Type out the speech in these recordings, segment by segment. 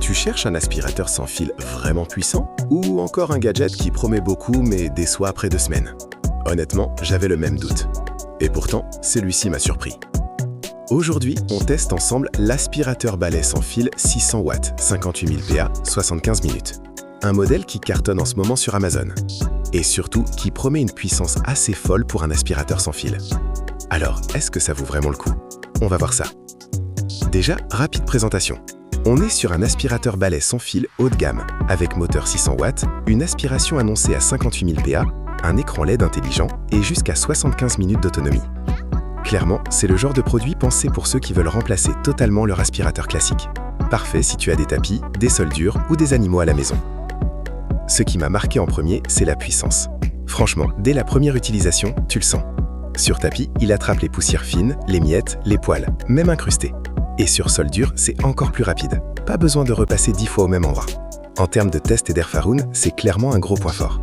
Tu cherches un aspirateur sans fil vraiment puissant ou encore un gadget qui promet beaucoup mais déçoit après 2 semaines? Honnêtement, j'avais le même doute. Et pourtant, celui-ci m'a surpris. Aujourd'hui, on teste ensemble l'aspirateur balai sans fil 600 watts, 58 000 PA, 75 minutes. Un modèle qui cartonne en ce moment sur Amazon. Et surtout, qui promet une puissance assez folle pour un aspirateur sans fil. Alors, est-ce que ça vaut vraiment le coup? On va voir ça. Déjà, rapide présentation. On est sur un aspirateur balai sans fil haut de gamme, avec moteur 600 watts, une aspiration annoncée à 58 000 PA, un écran LED intelligent et jusqu'à 75 minutes d'autonomie. Clairement, c'est le genre de produit pensé pour ceux qui veulent remplacer totalement leur aspirateur classique. Parfait si tu as des tapis, des sols durs ou des animaux à la maison. Ce qui m'a marqué en premier, c'est la puissance. Franchement, dès la première utilisation, tu le sens. Sur tapis, il attrape les poussières fines, les miettes, les poils, même incrustées. Et sur sol dur, c'est encore plus rapide. Pas besoin de repasser 10 fois au même endroit. En termes de test et d'Airfaroon, c'est clairement un gros point fort.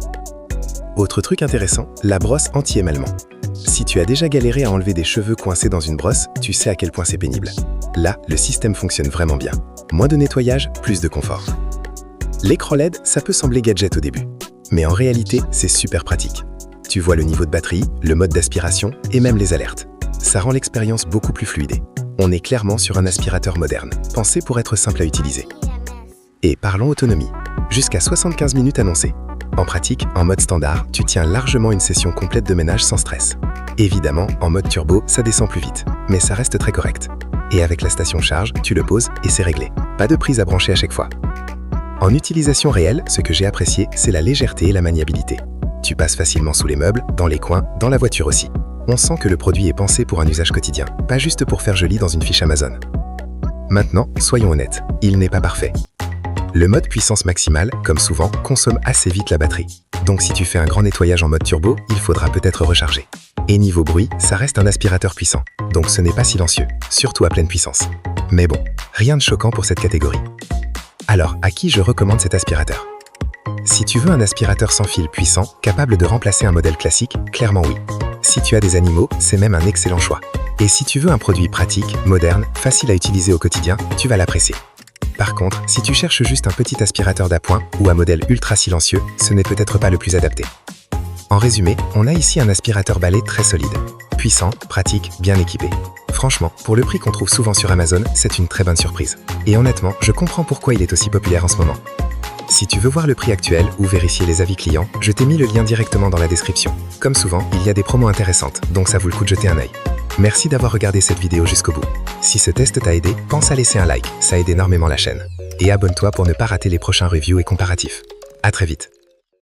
Autre truc intéressant, la brosse anti-émalement. Si tu as déjà galéré à enlever des cheveux coincés dans une brosse, tu sais à quel point c'est pénible. Là, le système fonctionne vraiment bien. Moins de nettoyage, plus de confort. L'écran LED, ça peut sembler gadget au début. Mais en réalité, c'est super pratique. Tu vois le niveau de batterie, le mode d'aspiration et même les alertes. Ça rend l'expérience beaucoup plus fluide. On est clairement sur un aspirateur moderne, pensé pour être simple à utiliser. Et parlons autonomie. Jusqu'à 75 minutes annoncées. En pratique, en mode standard, tu tiens largement une session complète de ménage sans stress. Évidemment, en mode turbo, ça descend plus vite, mais ça reste très correct. Et avec la station charge, tu le poses et c'est réglé. Pas de prise à brancher à chaque fois. En utilisation réelle, ce que j'ai apprécié, c'est la légèreté et la maniabilité. Tu passes facilement sous les meubles, dans les coins, dans la voiture aussi. On sent que le produit est pensé pour un usage quotidien, pas juste pour faire joli dans une fiche Amazon. Maintenant, soyons honnêtes, il n'est pas parfait. Le mode puissance maximale, comme souvent, consomme assez vite la batterie. Donc si tu fais un grand nettoyage en mode turbo, il faudra peut-être recharger. Et niveau bruit, ça reste un aspirateur puissant, donc ce n'est pas silencieux, surtout à pleine puissance. Mais bon, rien de choquant pour cette catégorie. Alors, à qui je recommande cet aspirateur? Si tu veux un aspirateur sans fil puissant, capable de remplacer un modèle classique, clairement oui. Si tu as des animaux, c'est même un excellent choix. Et si tu veux un produit pratique, moderne, facile à utiliser au quotidien, tu vas l'apprécier. Par contre, si tu cherches juste un petit aspirateur d'appoint ou un modèle ultra silencieux, ce n'est peut-être pas le plus adapté. En résumé, on a ici un aspirateur balai très solide. Puissant, pratique, bien équipé. Franchement, pour le prix qu'on trouve souvent sur Amazon, c'est une très bonne surprise. Et honnêtement, je comprends pourquoi il est aussi populaire en ce moment. Si tu veux voir le prix actuel ou vérifier les avis clients, je t'ai mis le lien directement dans la description. Comme souvent, il y a des promos intéressantes, donc ça vaut le coup de jeter un œil. Merci d'avoir regardé cette vidéo jusqu'au bout. Si ce test t'a aidé, pense à laisser un like, ça aide énormément la chaîne. Et abonne-toi pour ne pas rater les prochains reviews et comparatifs. À très vite.